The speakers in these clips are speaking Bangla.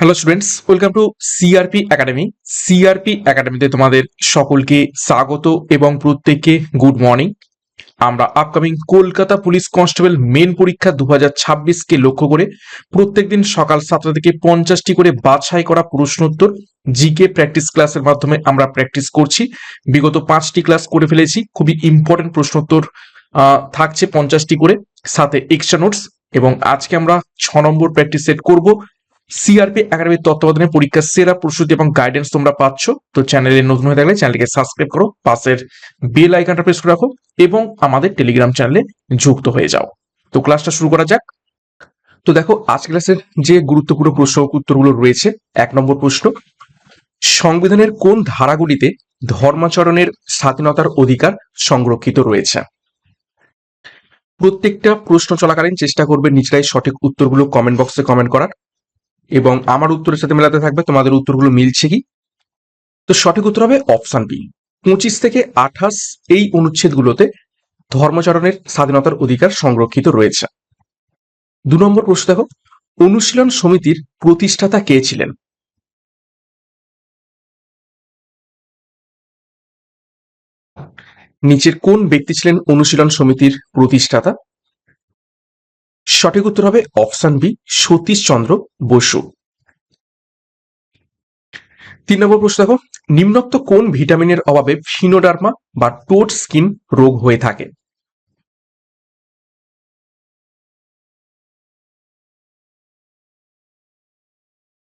Hello students, welcome to CRP একাডেমি। সিআরপি একাডেমিতে তোমাদের সকলকে স্বাগত এবং প্রত্যেককে গুড মর্নিং। আমরা upcoming Kolkata police constable main পরীক্ষা 2026কে লক্ষ্য করে প্রত্যেকদিন সকাল 7টা থেকে 50টি করে বাছাই করা প্রশ্নোত্তর জিকে প্র্যাকটিস ক্লাসের মাধ্যমে আমরা প্র্যাকটিস করছি। বিগত 5টি ক্লাস করে ফেলেছি, খুবই ইম্পর্টেন্ট প্রশ্নোত্তর থাকছে 50টি করে, সাথে এক্সট্রা নোটস। এবং আজকে আমরা 6 নম্বর প্র্যাকটিস সেট করব। সিআরপি একাডেমির তত্ত্বাবধানে পরীক্ষার সেরা প্রস্তুতি এবং গাইডেন্স তোমরা পাচ্ছ। তো চ্যানেলে নতুন হয়ে থাকলে চ্যানেলকে সাবস্ক্রাইব করো, পাশের বেল আইকনটা প্রেস করে রাখো এবং আমাদের টেলিগ্রাম চ্যানেলে যুক্ত হয়ে যাও। তো ক্লাসটা শুরু করা যাক। তো দেখো, আজ ক্লাসের যে গুরুত্বপূর্ণ প্রশ্ন উত্তরগুলো রয়েছে। 1 নম্বর প্রশ্ন, সংবিধানের কোন ধারাগুলিতে ধর্মাচরণের স্বাধীনতার অধিকার সংরক্ষিত রয়েছে? প্রত্যেকটা প্রশ্ন চলাকালীন চেষ্টা করবে নিজেরাই সঠিক উত্তরগুলো কমেন্ট বক্সে কমেন্ট করার, এবং আমার উত্তরের সাথে মেলাতে থাকবে তোমাদের উত্তরগুলো মিলছে কি। তো সঠিক উত্তর হবে অপশন বি, 25 থেকে 28 এই অনুচ্ছেদগুলোতে ধর্মাচরণের স্বাধীনতার অধিকার সংরক্ষিত রয়েছে। 2 নম্বর প্রশ্ন দেখো, অনুশীলন সমিতির প্রতিষ্ঠাতা কে ছিলেন? নিচের কোন ব্যক্তি ছিলেন অনুশীলন সমিতির প্রতিষ্ঠাতা? সঠিক উত্তর হবে অপশন বি, সতীশচন্দ্র বসু। 3 নম্বর প্রশ্ন দেখো, নিম্নোক্ত কোন ভিটামিনের অভাবে ফিনোডার্মা বা টোড স্কিন রোগ হয়ে থাকে?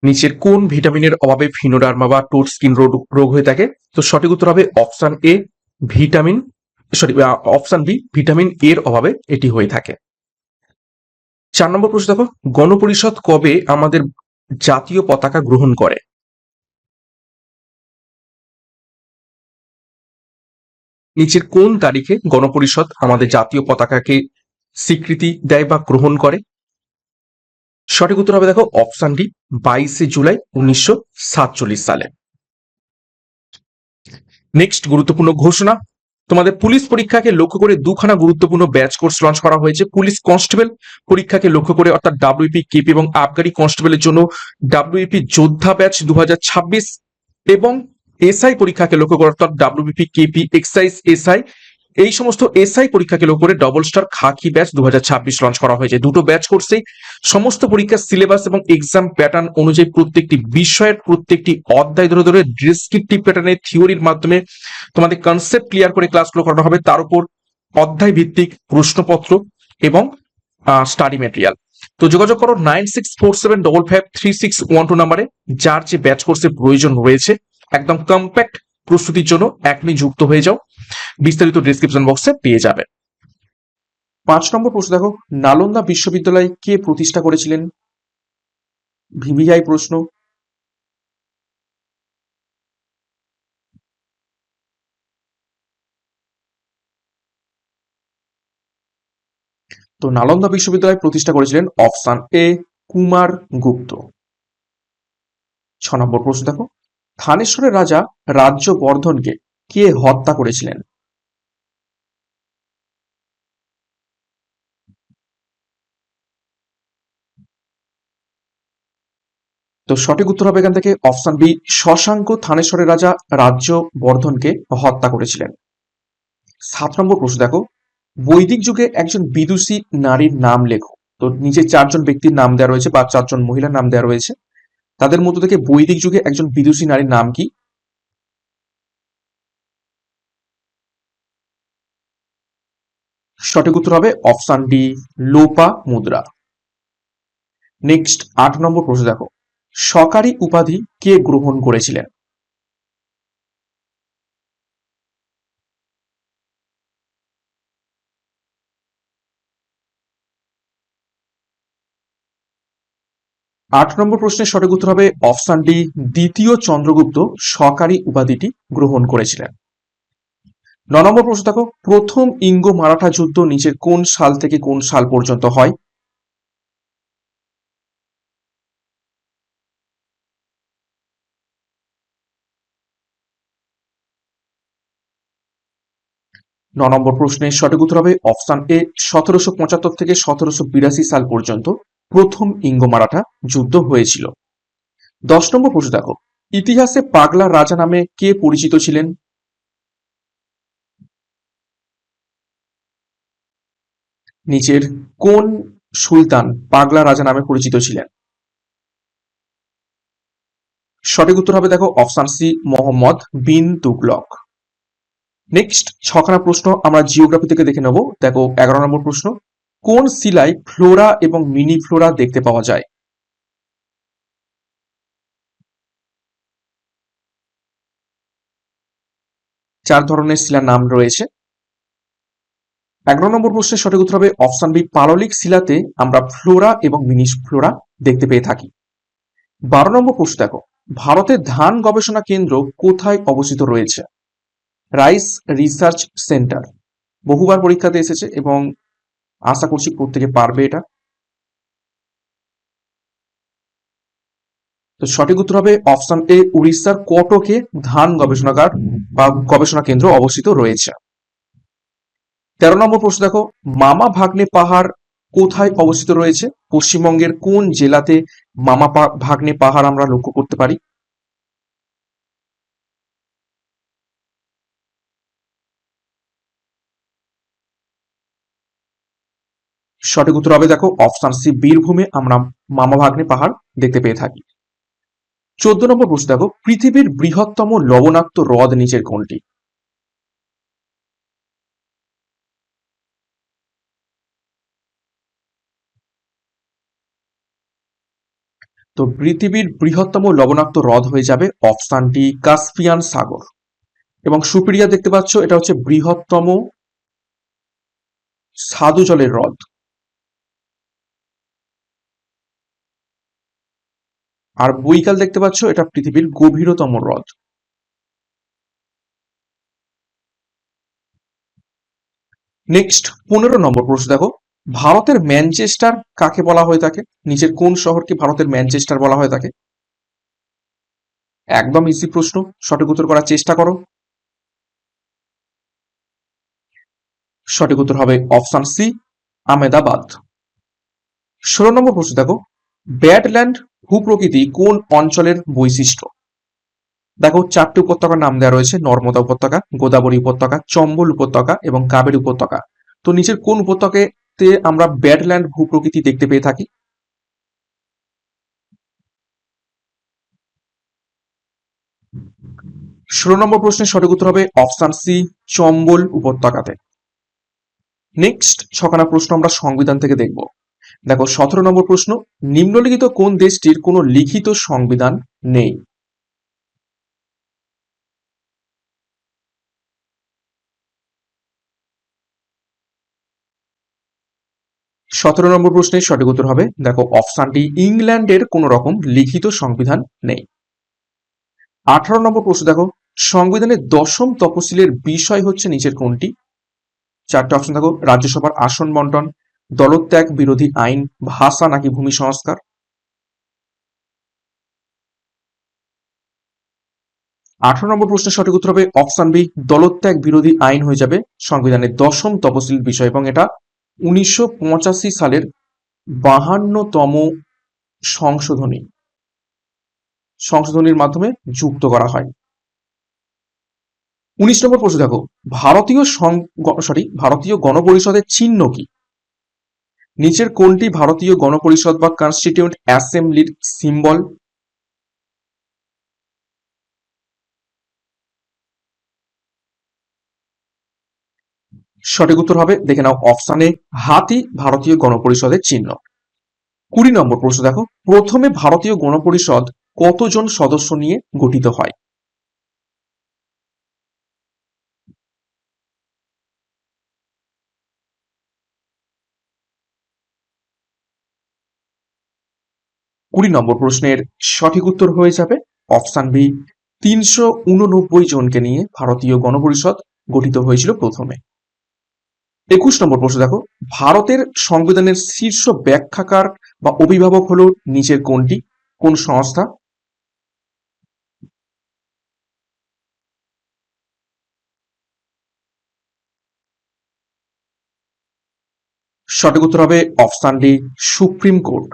নিচের কোন ভিটামিনের অভাবে ফিনোডার্মা বা টোড স্কিন রোগ হয়ে থাকে? তো সঠিক উত্তর হবে option A, vitamin option B, vitamin এর অভাবে এটি হয়ে থাকে। 4 নম্বর প্রশ্ন দেখো, গণপরিষদ কবে আমাদের জাতীয় পতাকা গ্রহণ করে? নিচের কোন তারিখে গণপরিষদ আমাদের জাতীয় পতাকাকে স্বীকৃতি দেয় বা গ্রহণ করে? সঠিক উত্তর হবে দেখো অপশন ডি, 22 জুলাই 1947 সালে। নেক্সট গুরুত্বপূর্ণ ঘোষণা, তোমাদের পুলিশ পরীক্ষাকে লক্ষ্য করে 2খানা গুরুত্বপূর্ণ ব্যাচ কোর্স লঞ্চ করা হয়েছে। পুলিশ কনস্টেবল পরীক্ষাকে লক্ষ্য করে, অর্থাৎ ডাব্লিউপি কেপি এবং আবগারি কনস্টেবলের জন্য ডাব্লিউপি যোদ্ধা ব্যাচ 2026, এবং এসআই পরীক্ষাকে লক্ষ্য করে, অর্থাৎ ডাব্লিউপি কেপি এক্সাইজ এসআই, এই সমস্ত এসআই পরীক্ষাকে লক্ষ্য করে ডবল স্টার খাকি ব্যাচ 2026 লঞ্চ করা হয়েছে। দুটো ব্যাচ কোর্সেই সমস্ত পরীক্ষার সিলেবাস এবং এক্সাম প্যাটার্ন অনুযায়ী প্রত্যেকটি বিষয়ের প্রত্যেকটি অধ্যায় ধরে ধরে ডেসক্রিপটিভ প্যাটার্নের থিওরির মাধ্যমে তোমাদের কনসেপ্ট ক্লিয়ার করে ক্লাসগুলো করানো হবে। তার উপর অধ্যায় ভিত্তিক প্রশ্নপত্র এবং স্টাডি মেটেরিয়াল। তো যোগাযোগ করো 9647553612 নাম্বারে, যার যে ব্যাচ কোর্সের প্রয়োজন রয়েছে। একদম কম্প্যাক্ট প্রস্তুতির জন্য এখনই যুক্ত হয়ে যাও, বিস্তারিত ডেসক্রিপশন বক্সে পেয়ে যাবে। 5 নম্বর প্রশ্ন দেখো, নালন্দা বিশ্ববিদ্যালয় কে প্রতিষ্ঠা করেছিলেন? ভিভিআই প্রশ্ন। তো নালন্দা বিশ্ববিদ্যালয় প্রতিষ্ঠা করেছিলেন অপশন এ, কুমার গুপ্ত। 6 নম্বর প্রশ্ন দেখো, থানেশ্বরের রাজা রাজ্যবর্ধনকে কে হত্যা করেছিলেন? তো সঠিক উত্তর হবে এখান থেকে অপশন বি, শশাঙ্ক থানেশ্বরের রাজা রাজ্যবর্ধনকে হত্যা করেছিলেন। 7 নম্বর প্রশ্ন দেখো, বৈদিক যুগে একজন বিদুষী নারীর নাম লেখো। তো নিচে 4জন ব্যক্তির নাম দেওয়া রয়েছে বা 4জন মহিলার নাম দেওয়া রয়েছে, তাদের মধ্য থেকে বৈদিক যুগে একজন বিদুষী নারীর নাম কি? সঠিক উত্তর হবে অপশন ডি, লোপা মুদ্রা। নেক্সট 8 নম্বর প্রশ্ন দেখো, সরকারি উপাধি কে গ্রহণ করেছিলেন? আট নম্বর প্রশ্নের সঠিক উত্তর হবে অপশন ডি, দ্বিতীয় চন্দ্রগুপ্ত সরকারি উপাধিটি গ্রহণ করেছিলেন। 9 নম্বর প্রশ্ন দেখো, প্রথম ইঙ্গ মারাঠা যুদ্ধ নিচের কোন সাল থেকে কোন সাল পর্যন্ত হয়? নম্বর প্রশ্নের সঠিক উত্তর হবে অপশন এ, 1775 থেকে 1782 সাল পর্যন্ত প্রথম ইঙ্গ মারাঠা যুদ্ধ হয়েছিল। 10 নম্বর প্রশ্ন দেখো, ইতিহাসে পাগলা রাজা নামে কে পরিচিত ছিলেন? নিচের কোন সুলতান পাগলা রাজা নামে পরিচিত ছিলেন? সঠিক উত্তর হবে দেখো option C, Mohammad bin Tughlaq. Next ছখানা প্রশ্ন আমরা জিওগ্রাফি থেকে দেখে নেব। দেখো 11 নম্বর প্রশ্ন, কোন শিলায় ফ্লোরা এবং মিনি ফ্লোরা দেখতে পাওয়া যায়? 4 ধরনের শিলার নাম রয়েছে। 11 নম্বর প্রশ্নের সঠিক উত্তর হবে অপশন বি, পাললিক শিলাতে আমরা ফ্লোরা এবং মিনি ফ্লোরা দেখতে পেয়ে থাকি। 12 নম্বর প্রশ্ন দেখো, ভারতের ধান গবেষণা কেন্দ্র কোথায় অবস্থিত রয়েছে? Rice research centre. বহুবার পরীক্ষাতে এসেছে এবং আশা করছি প্রত্যেকে পারবে এটা। তো সঠিক উত্তর হবে অপশন এ, উড়িষ্যার কটকে ধান গবেষণাগার বা গবেষণা কেন্দ্র অবস্থিত রয়েছে। 13 নম্বর প্রশ্ন দেখো, মামা ভাগ্নে পাহাড় কোথায় অবস্থিত রয়েছে? পশ্চিমবঙ্গের কোন জেলাতে ভাগ্নে পাহাড় আমরা লক্ষ্য করতে পারি? সঠিক উত্তর হবে দেখো অপশন সি, বীরভূমে আমরা মামা ভাগ্নে পাহাড় দেখতে পেয়ে থাকি। 14 নম্বর প্রশ্ন দেখো, পৃথিবীর বৃহত্তম লবণাক্ত হ্রদ নিচের কোনটি? তো পৃথিবীর বৃহত্তম লবণাক্ত হ্রদ হয়ে যাবে অপশন ডি, কাস্পিয়ান সাগর। এবং সুপিরিয়া দেখতে পাচ্ছ, এটা হচ্ছে বৃহত্তম স্বাদু জলের হ্রদ। আর বৈকাল দেখতে পাচ্ছ, এটা পৃথিবীর গভীরতম হ্রদ। নেক্সট 15 নম্বর প্রশ্ন দেখো, ভারতের ম্যানচেস্টার কাকে বলা হয়ে থাকে? নিচের কোন শহরকে ভারতের ম্যানচেস্টার বলা হয়ে থাকে? একদম ইজি প্রশ্ন, সঠিক উত্তর করার চেষ্টা করো। সঠিক উত্তর হবে অপশন সি, আহমেদাবাদ। 16 নম্বর প্রশ্ন দেখো, ব্যাডল্যান্ড ভূপ্রকৃতি কোন অঞ্চলের বৈশিষ্ট্য? দেখো 4টে উপত্যকার নাম দেওয়া রয়েছে, নর্মদা উপত্যকা, গোদাবরী উপত্যকা, চম্বল উপত্যকা এবং কাবেরী উপত্যকা। তো নিচের কোন উপত্যকাতে আমরা ব্যাডল্যান্ড ভূপ্রকৃতি দেখতে পেয়ে থাকি? 16 নম্বর প্রশ্নের সঠিক উত্তর হবে অপশন সি, চম্বল উপত্যকাতে। নেক্সট ছখানা প্রশ্ন আমরা সংবিধান থেকে দেখব। দেখো 17 নম্বর প্রশ্ন, নিম্নলিখিত কোন দেশটির কোনো লিখিত সংবিধান নেই? সতেরো নম্বর প্রশ্নের সঠিক উত্তর হবে দেখো অপশন ডি, ইংল্যান্ডের কোন রকম লিখিত সংবিধান নেই। 18 নম্বর প্রশ্ন দেখো, সংবিধানের 10ম তফসিলের বিষয় হচ্ছে নিচের কোনটি? 4টে অপশন দেখো, রাজ্যসভার আসন বন্টন, দলত্যাগ বিরোধী আইন, ভাষা নাকি ভূমি সংস্কার। 18 নম্বর প্রশ্নের সঠিক উত্তর হবে অপশন বি, দলত্যাগ বিরোধী আইন হয়ে যাবে সংবিধানের 10ম তফসিল বিষয় এবং এটা 1985 সালের 52তম সংশোধনী সংশোধনীর মাধ্যমে যুক্ত করা হয়। 19 নম্বর প্রশ্ন দেখো, ভারতীয় গণপরিষদের চিহ্ন কি? নিচের কোনটি ভারতীয় গণপরিষদ বা কনস্টিটিউয়েন্ট অ্যাসেম্বলির সিম্বল? সঠিক উত্তর হবে দেখে নাও অপশন এ, হাতি ভারতীয় গণপরিষদের চিহ্ন। 20 নম্বর প্রশ্ন দেখো, প্রথমে ভারতীয় গণপরিষদ কতজন সদস্য নিয়ে গঠিত হয়? কুড়ি নম্বর প্রশ্নের সঠিক উত্তর হয়ে যাবে অপশন বি, 389 জনকে নিয়ে ভারতীয় গণপরিষদ গঠিত হয়েছিল প্রথমে। 21 নম্বর প্রশ্ন দেখো, ভারতের সংবিধানের শীর্ষ ব্যাখ্যাকার বা অভিভাবক হলো নিচের কোনটি, কোন সংস্থা? সঠিক উত্তর হবে অপশন ডি, সুপ্রিম কোর্ট।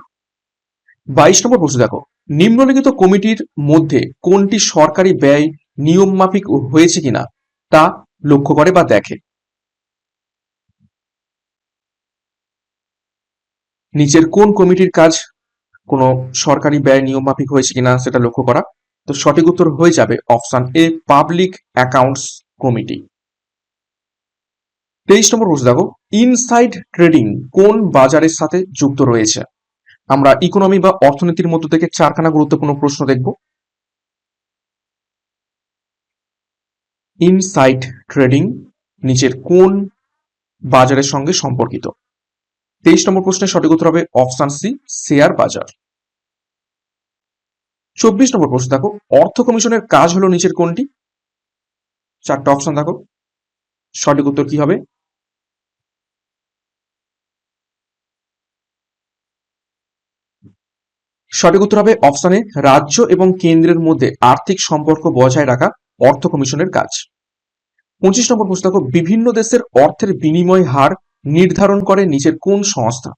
22 নম্বর প্রশ্ন দেখো, নিম্নলিখিত কমিটির মধ্যে কোনটি সরকারি ব্যয় নিয়মমাফিক হয়েছে কিনা তা লক্ষ্য করে বা দেখে। নিচের কোন কমিটির কাজ কোনো সরকারি ব্যয় নিয়মমাফিক হয়েছে কিনা সেটা লক্ষ্য করা। তো সঠিক উত্তর হয়ে যাবে option A, public accounts committee. 23 নম্বর প্রশ্ন দেখো, ইনসাইড ট্রেডিং কোন বাজারের সাথে যুক্ত রয়েছে। আমরা ইকোনমি বা অর্থনীতির মধ্য থেকে চারখানা গুরুত্বপূর্ণ প্রশ্ন দেখব। ইনসাইড ট্রেডিং নিচের কোন বাজারের সঙ্গে সম্পর্কিত। 23 নম্বর প্রশ্নের সঠিক উত্তর হবে অপশন সি, শেয়ার বাজার। 24 নম্বর প্রশ্ন দেখো, অর্থ কমিশনের কাজ হলো নিচের কোনটি। চারটা অপশন দেখো, সঠিক উত্তর কি হবে। সঠিক উত্তর হবে অপশনে রাজ্য এবং কেন্দ্রের মধ্যে আর্থিক সম্পর্ক বজায় রাখা অর্থ কমিশনের কাজ। 25 নম্বর প্রশ্ন দেখো, বিভিন্ন দেশের অর্থের বিনিময় হার নির্ধারণ করে নিচের কোন সংস্থা।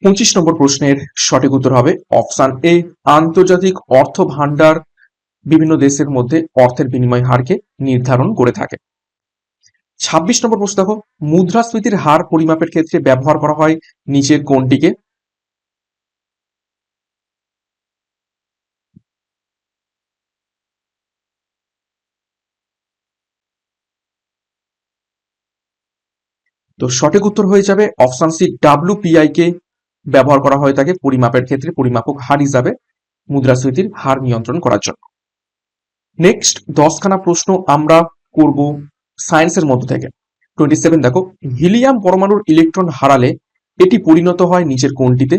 পঁচিশ নম্বর প্রশ্নের সঠিক উত্তর হবে অপশন এ, আন্তর্জাতিক অর্থ ভান্ডার বিভিন্ন দেশের মধ্যে অর্থের বিনিময় হারকে নির্ধারণ করে থাকে। 26 নম্বর প্রশ্ন দেখো, মুদ্রাস্ফীতির হার পরিমাপের ক্ষেত্রে ব্যবহার করা হয় নিচের কোনটিকে। তো সঠিক উত্তর হয়ে যাবে অপশন সি, ডাব্লিউপিআই কে ব্যবহার করা হয়ে থাকে পরিমাপের ক্ষেত্রে পরিমাপক হার হিসাবে মুদ্রাস্ফীতির হার নিয়ন্ত্রণ করার জন্য। নেক্সট 10খানা প্রশ্ন আমরা করব সায়েন্সের মধ্য থেকে। 27 দেখো, হিলিয়াম পরমাণুর ইলেকট্রন হারালে এটি পরিণত হয় নিচের কোনটিতে।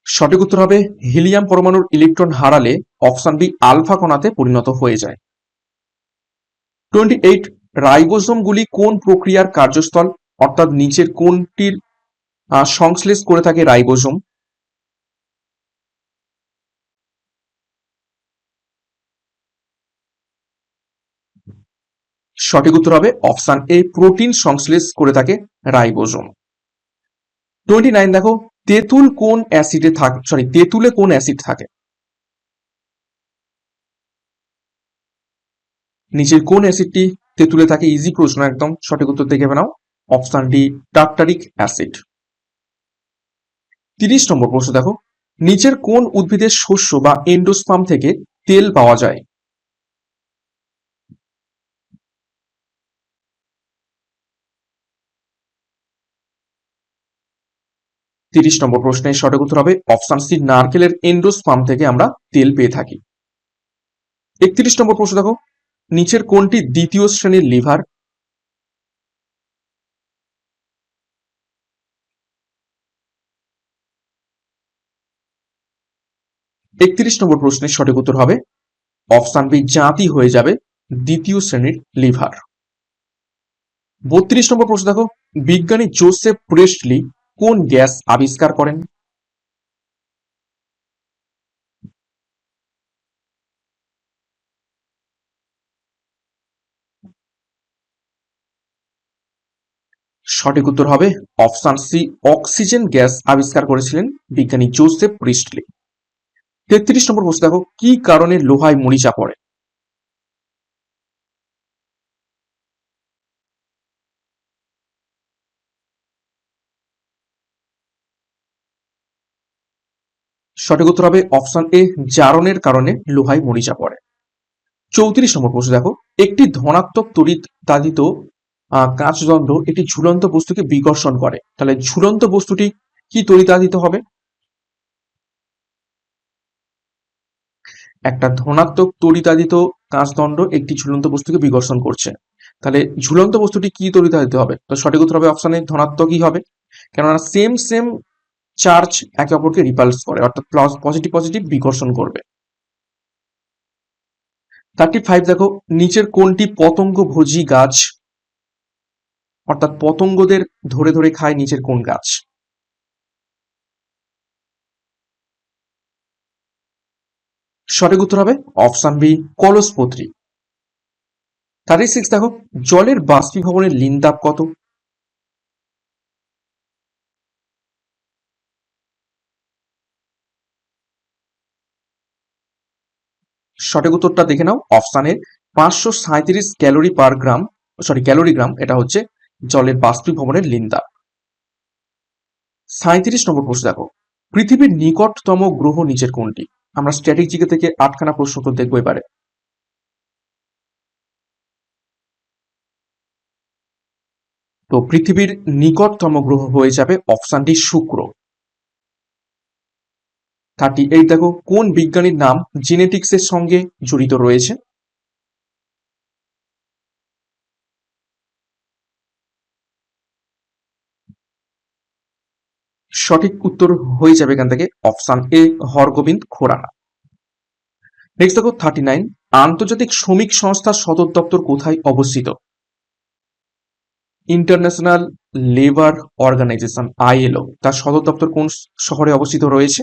সঠিক উত্তর হবে হিলিয়াম পরমাণুর ইলেকট্রন হারালে অপশন বি, আলফা কণাতে পরিণত হয়ে যায়। 28, রাইবোসোমগুলি কোন প্রক্রিয়ার কার্যস্থল, অর্থাৎ নিচের কোনটির সংশ্লেষ করে থাকে রাইবোসোম। সঠিক উত্তর হবে অপশন এ, প্রোটিন সংশ্লেষ করে থাকে রাইবোসোম। 29 দেখো, তেঁতুলে কোন অ্যাসিড থাকে। নিচের কোন অ্যাসিডটি তেঁতুলে থাকে, ইজি প্রশ্ন একদম, সঠিক উত্তর দেখে নাও অপশন ডি, টার্টারিক অ্যাসিড। 30 নম্বর প্রশ্ন দেখো, নিচের কোন উদ্ভিদের শস্য বা এন্ডোস্পার্ম থেকে তেল পাওয়া যায়। 30 নম্বর প্রশ্নের সঠিক উত্তর হবে অপশন সি, নারকেলের এন্ডোস্পার্ম থেকে আমরা তেল পেয়ে থাকি। 31 নম্বর প্রশ্ন দেখো, নিচের কোনটি দ্বিতীয় শ্রেণীর লিভার। 31 নম্বর প্রশ্নের সঠিক উত্তর হবে অপশন বি, জাতি হয়ে যাবে দ্বিতীয় শ্রেণীর লিভার। 32 নম্বর প্রশ্ন দেখো, বিজ্ঞানী জোসেফ প্রেস্টলি কোন গ্যাস আবিষ্কার করেন। সঠিক উত্তর হবে অপশন সি, অক্সিজেন গ্যাস আবিষ্কার করেছিলেন বিজ্ঞানী জোসেফ প্রিস্টলি। 33 নম্বর প্রশ্ন দেখো, কি কারণে লোহায় মরিচা পড়ে। সঠিক উত্তর হবে অপশন এ, জারণের কারণে লোহায় মরিচা পড়ে। 34 নম্বর প্রশ্ন দেখো, একটি ধনাত্মক তড়িৎ দাহিত কাঁচদণ্ড একটি ঝুলন্ত বস্তুকে বিকর্ষণ করে, তাহলে ঝুলন্ত বস্তুটি কি তড়িতাদিত হবে। একটা ধনাত্মক তড়িতাদিত কাঁচদণ্ড একটি ঝুলন্ত বস্তুকে বিকর্ষণ করছে, তাহলে ঝুলন্ত বস্তুটি কি তড়িতাদিত হবে। তো সঠিক উত্তর হবে অপশনে ধনাত্মকই হবে, কেননা সেম সেম চার্জ একে অপরকে রিপালস করে, অর্থাৎ পজিটিভ পজিটিভ বিকর্ষণ করবে। 35 দেখো, নিচের কোনটি পতঙ্গভোজী গাছ, অর্থাৎ পতঙ্গদের ধরে ধরে খায় নিচের কোন গাছ। সঠিক উত্তর হবে অপশন বি, কলসপত্রী। 36 দেখো, জলের বাষ্পীভবনের লিনতাপ কত? সঠিক উত্তরটা দেখে নাও, অপশানে 537 ক্যালোরি পার গ্রাম, ক্যালোরিগ্রাম, এটা হচ্ছে জলের বাষ্পীভবনের লিনতাপ। 37 নম্বর প্রশ্ন দেখো, পৃথিবীর নিকটতম গ্রহ নিচের কোনটি? আমরা স্ট্যাটিক জিকে থেকে 8খানা প্রশ্ন তো দেখবো এবারে। তো পৃথিবীর নিকটতম গ্রহ হয়ে যাবে অপশন ডি, শুক্র। 38 দেখো, কোন বিজ্ঞানীর নাম জেনেটিক্সের সঙ্গে জড়িত রয়েছে? সঠিক উত্তর হয়ে যাবে এখান থেকে option A, Hargobind Khorana. Next দেখো 39, আন্তর্জাতিক শ্রমিক সংস্থার সদর দপ্তর কোথায় অবস্থিত? ইন্টারন্যাশনাল লেবার অর্গানাইজেশন, আইএলও, তার সদর দপ্তর কোন শহরে অবস্থিত রয়েছে?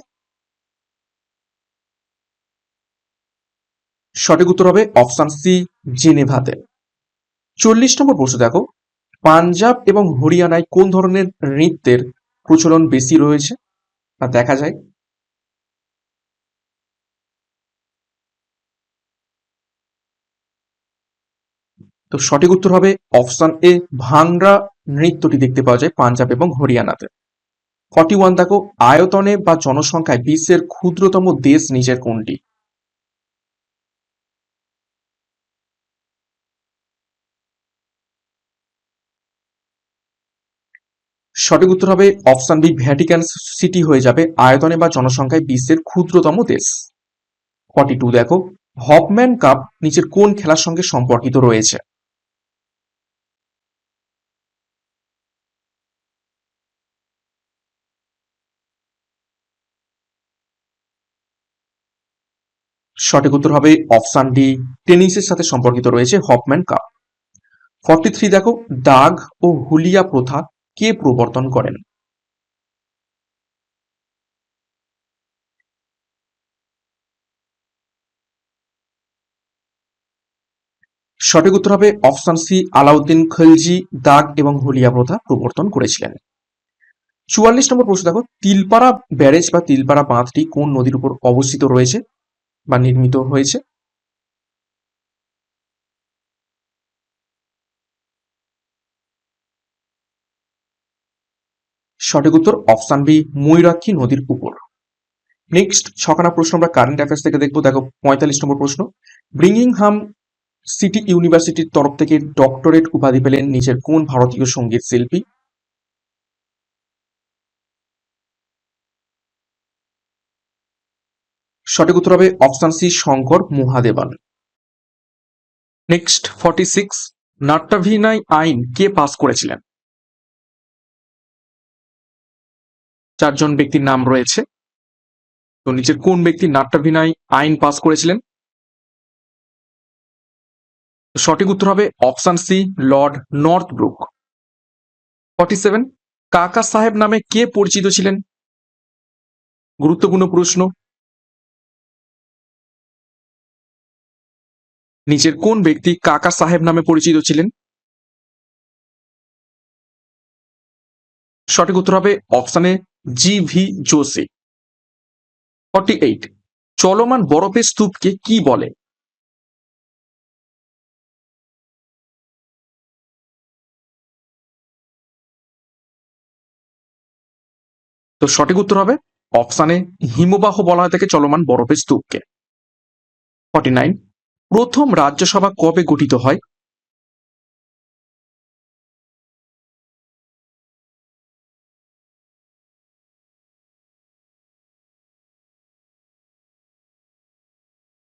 সঠিক উত্তর হবে অপশন সি, জেনেভাতে। 40 নম্বর প্রশ্ন দেখো, পাঞ্জাব এবং হরিয়ানায় কোন ধরনের নৃত্যের প্রচলন বেশি রয়েছে বা দেখা যায়? তো সঠিক উত্তর হবে অপশন এ, ভাংড়া নৃত্যটি দেখতে পাওয়া যায় পাঞ্জাব এবং হরিয়ানাতে। 41 দেখো, আয়তনে বা জনসংখ্যায় বিশ্বের ক্ষুদ্রতম দেশ নিচের কোনটি? সঠিক উত্তর হবে অপশন বি, ভ্যাটিকান সিটি হয়ে যাবে আয়তনে বা জনসংখ্যায় বিশ্বের ক্ষুদ্রতম দেশ। 42 দেখো, হপম্যান কাপ নিচের কোন খেলার সঙ্গে সম্পর্কিত রয়েছে? সঠিক উত্তর হবে অপশন ডি, টেনিসের সাথে সম্পর্কিত রয়েছে হপম্যান কাপ। 43 দেখো, দাগ ও হুলিয়া প্রথা কে প্রবর্তন করেন? সঠিক উত্তর হবে অপশন সি, আলাউদ্দিন খলজি দাগ এবং হুলিয়া প্রথা প্রবর্তন করেছিলেন। 44 নম্বর প্রশ্ন দেখো, তিলপাড়া ব্যারেজ বা তিলপাড়া বাঁধটি কোন নদীর উপর অবস্থিত রয়েছে বা নির্মিত হয়েছে? সঠিক উত্তর অপশন বি, ময়ূরাক্ষী নদীর উপর। নেক্সট 6খানা প্রশ্ন আমরা কারেন্ট অ্যাফেয়ার্স থেকে দেখবো। দেখো 45 নম্বর প্রশ্ন, ব্রিঙ্গিংহাম সিটি ইউনিভার্সিটির তরফ থেকে ডক্টরেট উপাধি পেলেন নিচের কোন ভারতীয় সঙ্গীত শিল্পী? সঠিক উত্তর হবে option C, Shankar Mahadevan. Next 46, নাট্যাভিনয় আইন কে পাস করেছিলেন? 4জন ব্যক্তির নাম রয়েছে, তো নিচের কোন ব্যক্তি নাট্যাভিনয় আইন পাস করেছিলেন? সঠিক উত্তর হবে অপশন সি, লর্ড নর্থব্রুক। 47, কাকা সাহেব নামে কে পরিচিত ছিলেন? গুরুত্বপূর্ণ প্রশ্ন, নিচের কোন ব্যক্তি কাকা সাহেব নামে পরিচিত ছিলেন? সঠিক উত্তর হবে অপশনে জি ভি জোশী। 48, চলমান বরফের স্তূপকে কি বলে? তো সঠিক উত্তর হবে অপশনে হিমবাহ বলা হয়ে থাকে চলমান বরফের স্তূপকে। 49, প্রথম রাজ্যসভা কবে গঠিত হয়?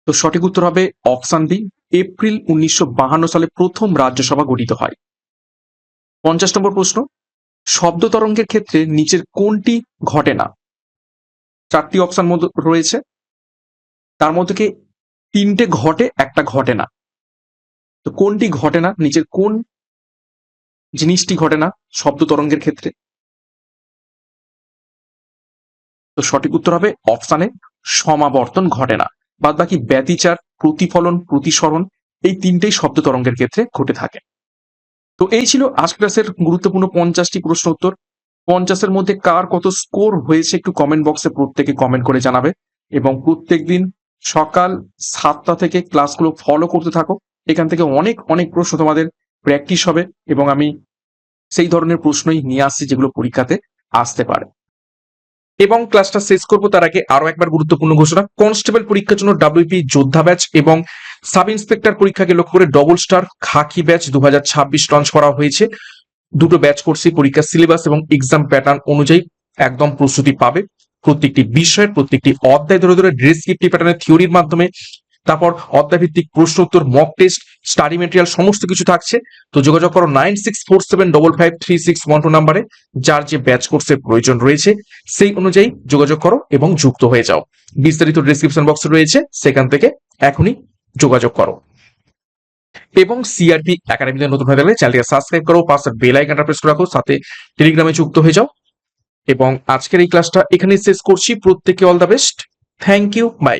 তো সঠিক উত্তর হবে অপশন বি, এপ্রিল 1952 সালে প্রথম রাজ্যসভা গঠিত হয়। 50 নম্বর প্রশ্ন, শব্দ তরঙ্গের ক্ষেত্রে নিচের কোনটি ঘটে না? 4টি অপশন রয়েছে, তার মধ্যে থেকে 3টে ঘটে, একটা ঘটে না। তো কোনটি ঘটে না, নিচের কোন জিনিসটি ঘটে না শব্দ তরঙ্গের ক্ষেত্রে? তো সঠিক উত্তর হবে অপশানে সমাবর্তন ঘটে না। বাদ বাকি ব্যতিচার, প্রতিফলন, প্রতিসরণ এই তিনটেই শব্দ তরঙ্গের ক্ষেত্রে ঘটে থাকে। তো এই ছিল আজ ক্লাসের গুরুত্বপূর্ণ 50টি প্রশ্ন উত্তর। 50-এর মধ্যে কার কত স্কোর হয়েছে একটু কমেন্ট বক্সে প্রত্যেকে কমেন্ট করে জানাবে, এবং প্রত্যেকদিন সকাল 7টা থেকে ক্লাসগুলো ফলো করতে থাকো। এখান থেকে অনেক অনেক প্রশ্ন তোমাদের প্র্যাকটিস হবে, এবং আমি সেই ধরনের প্রশ্নই নিয়ে আসছি যেগুলো পরীক্ষাতে আসতে পারে। এবং ক্লাসটা শেষ করবো তার আগে আরো একবার গুরুত্বপূর্ণ ঘোষণা, কনস্টেবল পরীক্ষার জন্য ডাব্লিউপি যোদ্ধা ব্যাচ এবং সাব ইন্সপেক্টর পরীক্ষাকে লক্ষ্য করে ডবল স্টার খাকি ব্যাচ 2026 লঞ্চ করা হয়েছে। দুটো ব্যাচ করছি, পরীক্ষার সিলেবাস এবং এক্সাম প্যাটার্ন অনুযায়ী একদম প্রস্তুতি পাবে। প্রত্যেকটি বিষয়ের প্রত্যেকটি অধ্যায় ধরে ধরে ডেসক্রিপটিভ প্যাটার্নের থিওরির মাধ্যমে, তারপর অধ্যায় ভিত্তিক প্রশ্ন উত্তর, মক টেস্ট, স্টাডি মেটেরিয়াল সমস্ত কিছু থাকছে। তো যোগাযোগ করো 9647555612 নাম্বারে। যার যে ব্যাচ কোর্সের প্রয়োজন রয়েছে সেই অনুযায়ী যোগাযোগ করো এবং যুক্ত হয়ে যাও। বিস্তারিত ডেসক্রিপশন বক্সে রয়েছে, সেখান থেকে এখনই যোগাযোগ করো। এবং সিআরপি একাডেমিতে নতুন হয়ে গেলে চ্যানেলটিকে সাবস্ক্রাইব করো, পাশে বেল আইকনটা প্রেস করে রাখো, সাথে টেলিগ্রামে যুক্ত হয়ে যাও। এবং আজকের এই ক্লাসটা এখানেই শেষ করছি। প্রত্যেকে all the best, thank you, by.